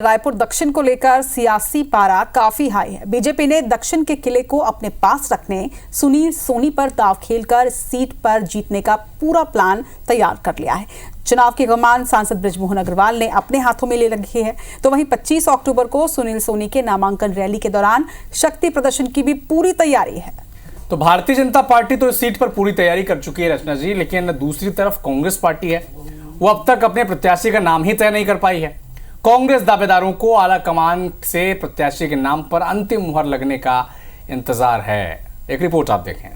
रायपुर दक्षिण को लेकर सियासी पारा काफी हाई है। बीजेपी ने दक्षिण के किले को अपने पास रखने सुनील सोनी पर दांव खेलकर सीट पर जीतने का पूरा प्लान तैयार कर लिया है। चुनाव की कमान सांसद बृजमोहन अग्रवाल ने अपने हाथों में ले रखी है। तो वहीं 25 अक्टूबर को सुनील सोनी के नामांकन रैली के दौरान शक्ति प्रदर्शन की भी पूरी तैयारी है। तो भारतीय जनता पार्टी तो इस सीट पर पूरी तैयारी कर चुकी है रचना जी, लेकिन दूसरी तरफ कांग्रेस पार्टी है, वो अब तक अपने प्रत्याशी का नाम ही तय नहीं कर पाई है। कांग्रेस दावेदारों को आला कमान से प्रत्याशी के नाम पर अंतिम मुहर लगने का इंतजार है। एक रिपोर्ट आप देखें।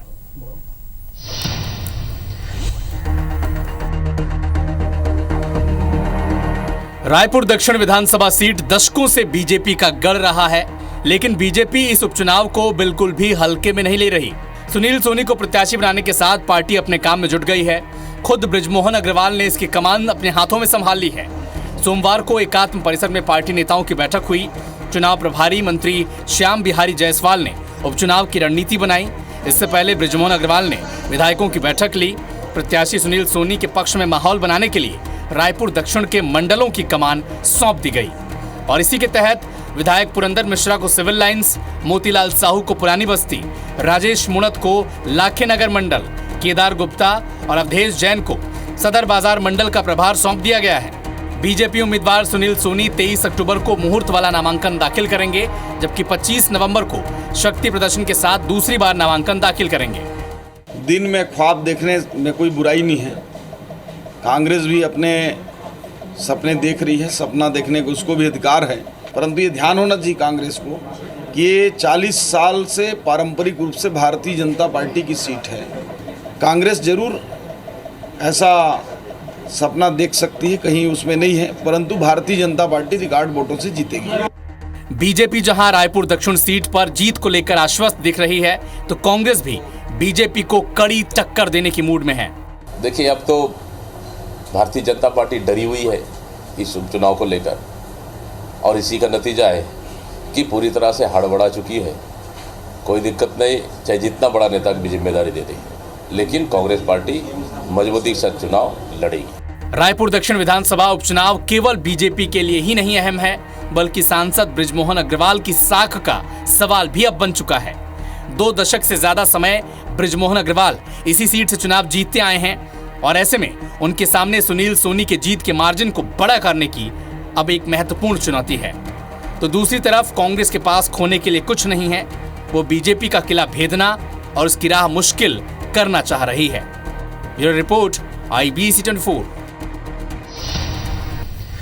रायपुर दक्षिण विधानसभा सीट दशकों से बीजेपी का गढ़ रहा है, लेकिन बीजेपी इस उपचुनाव को बिल्कुल भी हल्के में नहीं ले रही। सुनील सोनी को प्रत्याशी बनाने के साथ पार्टी अपने काम में जुट गई है। खुद बृजमोहन अग्रवाल ने इसकी कमान अपने हाथों में संभाल ली है। सोमवार को एकात्म परिसर में पार्टी नेताओं की बैठक हुई। चुनाव प्रभारी मंत्री श्याम बिहारी जायसवाल ने उपचुनाव की रणनीति बनाई। इससे पहले बृजमोहन अग्रवाल ने विधायकों की बैठक ली। प्रत्याशी सुनील सोनी के पक्ष में माहौल बनाने के लिए रायपुर दक्षिण के मंडलों की कमान सौंप दी गई और इसी के तहत विधायक पुरंदर मिश्रा को सिविल लाइंस, मोतीलाल साहू को पुरानी बस्ती, राजेश मुणत को लाखेनगर मंडल, केदार गुप्ता और अवधेश जैन को सदर बाजार मंडल का प्रभार सौंप दिया गया है। बीजेपी उम्मीदवार सुनील सोनी 23 अक्टूबर को मुहूर्त वाला नामांकन दाखिल करेंगे, जबकि 25 नवंबर को शक्ति प्रदर्शन के साथ दूसरी बार नामांकन दाखिल करेंगे। दिन में ख्वाब देखने में कोई बुराई नहीं है। कांग्रेस भी अपने सपने देख रही है, सपना देखने को उसको भी अधिकार है, परंतु ये ध्यान होना चाहिए कांग्रेस को कि ये 40 साल से पारंपरिक रूप से भारतीय जनता पार्टी की सीट है। कांग्रेस जरूर ऐसा सपना देख सकती है, कहीं उसमें नहीं है, परंतु भारतीय जनता पार्टी रिकॉर्ड वोटों से जीतेगी। बीजेपी जहां रायपुर दक्षिण सीट पर जीत को लेकर आश्वस्त दिख रही है, तो कांग्रेस भी बीजेपी को कड़ी टक्कर देने की मूड में है। देखिए, अब तो भारतीय जनता पार्टी डरी हुई है इस उपचुनाव को लेकर और इसी का नतीजा है कि पूरी तरह से हड़बड़ा चुकी है। कोई दिक्कत नहीं, चाहे जितना बड़ा नेता भी जिम्मेदारी दे दे, लेकिन कांग्रेस पार्टी मजबूती से चुनाव लड़ेगी। रायपुर दक्षिण विधानसभा उपचुनाव केवल बीजेपी के लिए ही नहीं अहम है, बल्कि सांसद बृजमोहन अग्रवाल की साख का सवाल भी अब बन चुका है। 2 दशक से ज्यादा समय बृजमोहन अग्रवाल इसी सीट से चुनाव जीतते आए हैं और ऐसे में उनके सामने सुनील सोनी के जीत के मार्जिन को बड़ा करने की अब एक महत्वपूर्ण चुनौती है। तो दूसरी तरफ कांग्रेस के पास खोने के लिए कुछ नहीं है, वो बीजेपी का किला भेदना और उसकी राह मुश्किल करना चाह रही है। Bureau report, IBC 24।